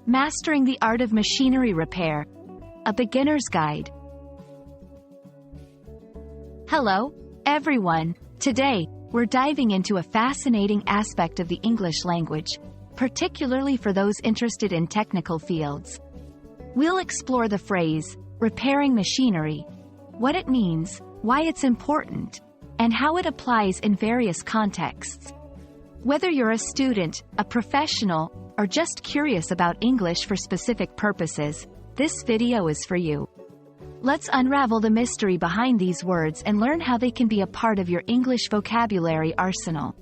Mastering the Art of Machinery Repair, a Beginner's Guide. Hello, everyone. Today, we're diving into a fascinating aspect of the English language, particularly for those interested in technical fields. We'll explore the phrase, repairing machinery, what it means, why it's important, and how it applies in various contexts. Whether you're a student, a professional, or just curious about English for specific purposes, this video is for you. Let's unravel the mystery behind these words and learn how they can be a part of your English vocabulary arsenal.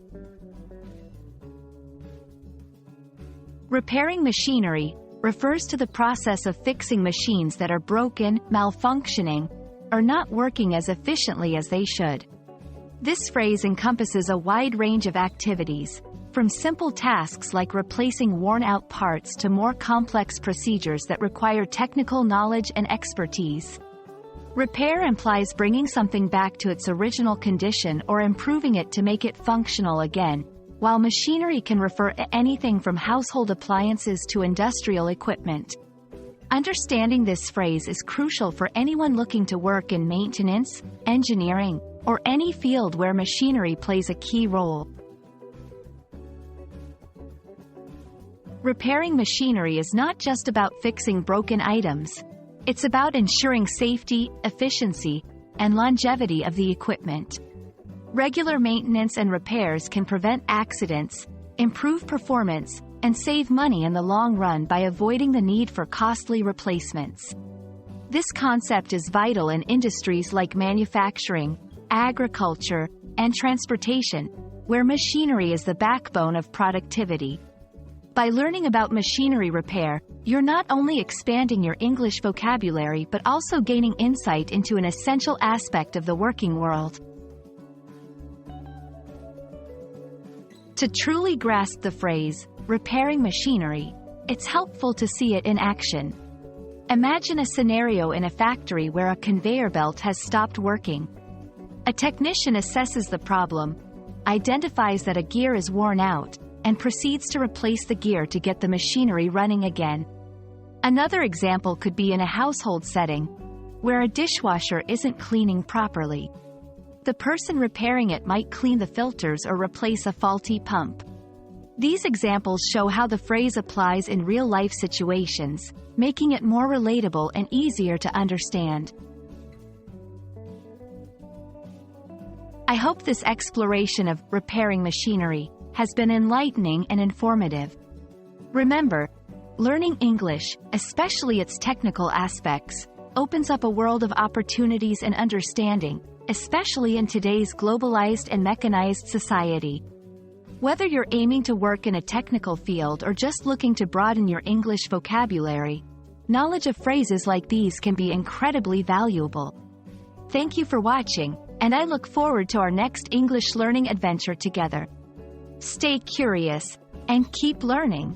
Repairing machinery refers to the process of fixing machines that are broken, malfunctioning, or not working as efficiently as they should. This phrase encompasses a wide range of activities, from simple tasks like replacing worn-out parts to more complex procedures that require technical knowledge and expertise. Repair implies bringing something back to its original condition or improving it to make it functional again, while machinery can refer to anything from household appliances to industrial equipment. Understanding this phrase is crucial for anyone looking to work in maintenance, engineering, or any field where machinery plays a key role. Repairing machinery is not just about fixing broken items. It's about ensuring safety, efficiency, and longevity of the equipment. Regular maintenance and repairs can prevent accidents, improve performance, and save money in the long run by avoiding the need for costly replacements. This concept is vital in industries like manufacturing, agriculture, and transportation, where machinery is the backbone of productivity. By learning about machinery repair, you're not only expanding your English vocabulary but also gaining insight into an essential aspect of the working world. To truly grasp the phrase, repairing machinery, it's helpful to see it in action. Imagine a scenario in a factory where a conveyor belt has stopped working. A technician assesses the problem, identifies that a gear is worn out, and proceeds to replace the gear to get the machinery running again. Another example could be in a household setting, where a dishwasher isn't cleaning properly. The person repairing it might clean the filters or replace a faulty pump. These examples show how the phrase applies in real-life situations, making it more relatable and easier to understand. I hope this exploration of repairing machinery has been enlightening and informative. Remember, learning English, especially its technical aspects, opens up a world of opportunities and understanding, especially in today's globalized and mechanized society. Whether you're aiming to work in a technical field or just looking to broaden your English vocabulary, knowledge of phrases like these can be incredibly valuable. Thank you for watching, and I look forward to our next English learning adventure together. Stay curious, and keep learning.